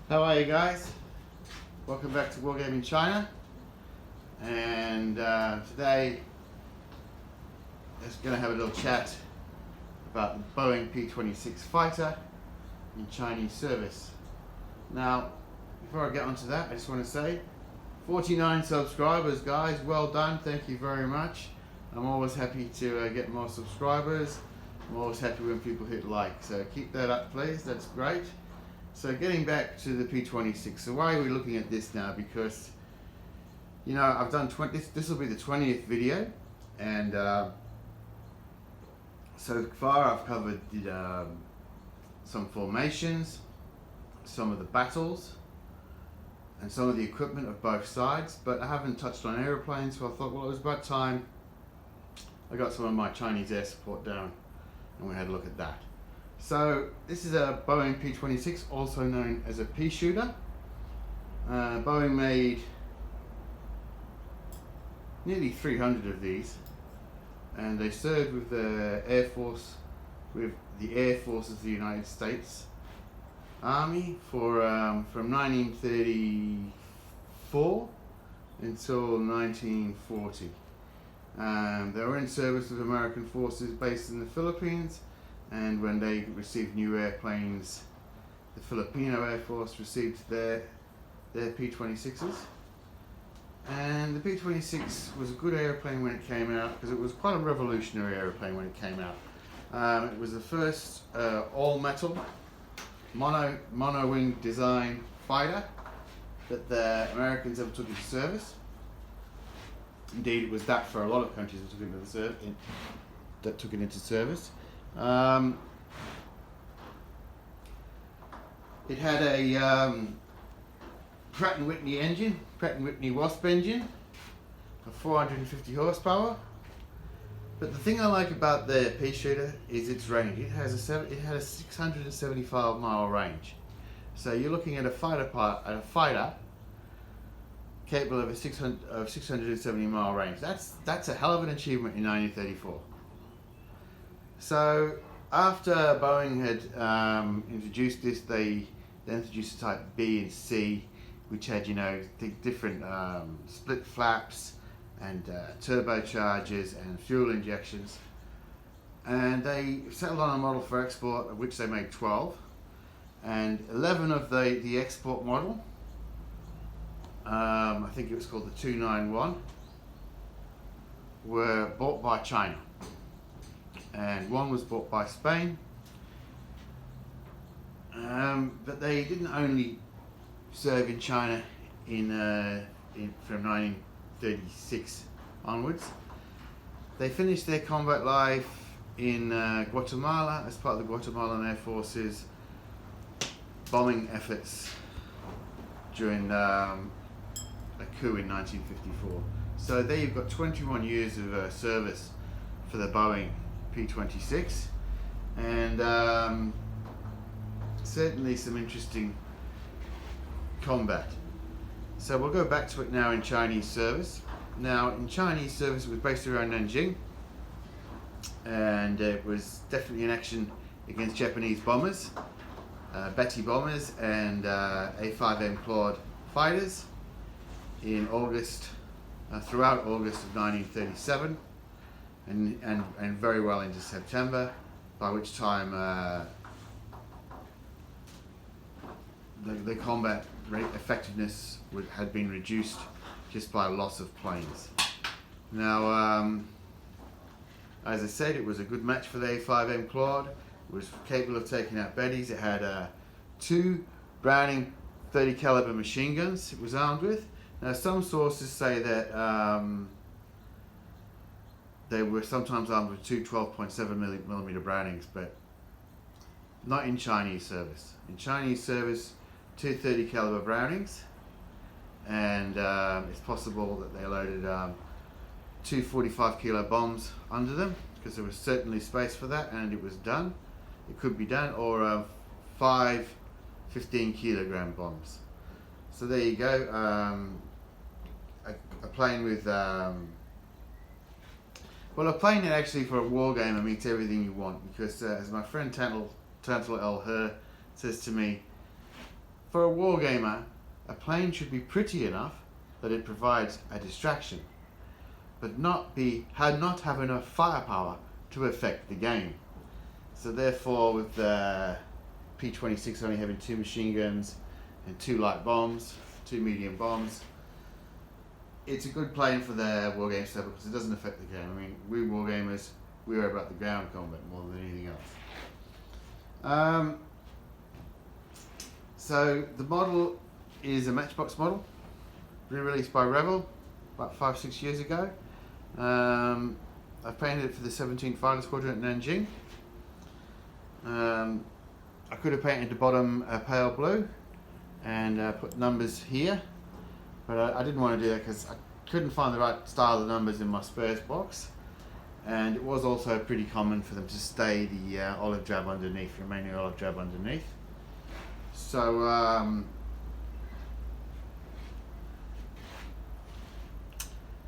How are you guys? Welcome back to Wargaming China. And today, just going to have a little chat about the Boeing P26 fighter in Chinese service. Now, before I get onto that, I just want to say 49 subscribers, guys. Well done. Thank you very much. I'm always happy to get more subscribers. I'm always happy when people hit like. So keep that up, please. That's great. So getting back to the P26, so why are we looking at this now? Because, you know, I've done this will be the 20th video, and so far I've covered some formations, some of the battles, and some of the equipment of both sides, but I haven't touched on aeroplanes, so I thought, well, it was about time I got some of my Chinese air support down, and we had a look at that. So this is a Boeing P26, also known as a Peashooter. Boeing made nearly 300 of these, and they served with the Air Force, with the Air Forces of the United States Army for from 1934 until 1940. They were in service with American forces based in the Philippines. And when they received new airplanes, the Filipino Air Force received their P26s. And the P26 was a good airplane when it came out, because it was quite a revolutionary airplane when it came out. It was the first all-metal mono-wing design fighter that the Americans ever took into service. Indeed, it was that for a lot of countries that took it into service. It had a Pratt & Whitney engine, Pratt & Whitney Wasp engine of 450 horsepower. But the thing I like about the Peashooter is its range. It had a 675 mile range. So you're looking at a fighter capable of 670 mile range. That's a hell of an achievement in 1934. So after Boeing had introduced this, they introduced the type B and C, which had, you know, different split flaps and turbochargers and fuel injections. And they settled on a model for export, of which they made 12. And 11 of the export model, I think it was called the 291, were bought by China. And one was bought by Spain, but they didn't only serve in China from 1936 onwards. They finished their combat life in Guatemala as part of the Guatemalan Air Force's bombing efforts during a coup in 1954. So there you've got 21 years of service for the Boeing P26, and certainly some interesting combat. So we'll go back to it now in Chinese service. Now in Chinese service, it was based around Nanjing, and it was definitely in action against Japanese bombers, Betty bombers and A5M Claude fighters in August, throughout August of 1937. And very well into September, by which time the combat effectiveness had been reduced just by loss of planes. Now, as I said, it was a good match for the A5M Claude. It was capable of taking out Bettys. It had 2 Browning 30 caliber machine guns it was armed with. Now, some sources say that they were sometimes armed with 2 12.7mm Brownings, but not in Chinese service. In Chinese service, 2 30 caliber Brownings, and it's possible that they loaded 2 45 kilo bombs under them, because there was certainly space for that, and it was done. It could be done, or 5 15 kilogram bombs. So there you go. A plane with well, a plane that actually for a war gamer meets everything you want, because as my friend Tantal L. Her says to me, For a wargamer, a plane should be pretty enough that it provides a distraction, but not have enough firepower to affect the game. So therefore, with the P26 only having 2 machine guns and 2 light bombs, 2 medium bombs, it's a good plane for the wargame server because it doesn't affect the game. I mean, we wargamers, we worry about the ground combat more than anything else. So the model is a Matchbox model, re-released by Rebel about 5-6 years ago. I painted it for the 17th Fighter Squadron at Nanjing. I could have painted the bottom pale blue and put numbers here, but I didn't want to do that because I couldn't find the right style of numbers in my spares box, and it was also pretty common for them to stay the olive drab underneath, remaining olive drab underneath. So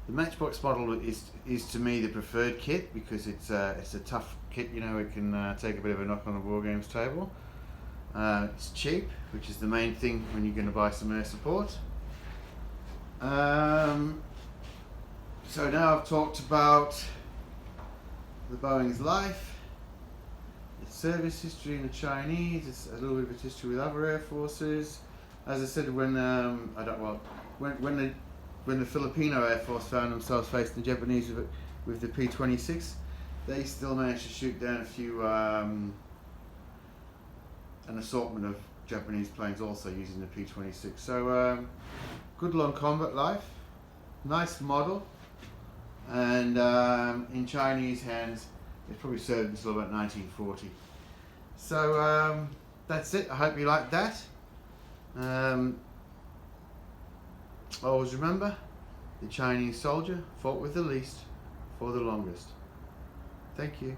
the Matchbox model is to me the preferred kit because it's a tough kit. You know, it can take a bit of a knock on the Wargames table. It's cheap, which is the main thing when you're going to buy some air support. So now I've talked about the Boeing's life, its service history in the Chinese, it's a little bit of its history with other air forces. As I said, when the Filipino Air Force found themselves facing the Japanese with the P26, they still managed to shoot down a few, an assortment of Japanese planes also using the P26. So good long combat life, nice model, and in Chinese hands it's probably served until about 1940. So that's it. I hope you liked that. Always remember, the Chinese soldier fought with the least for the longest. Thank you.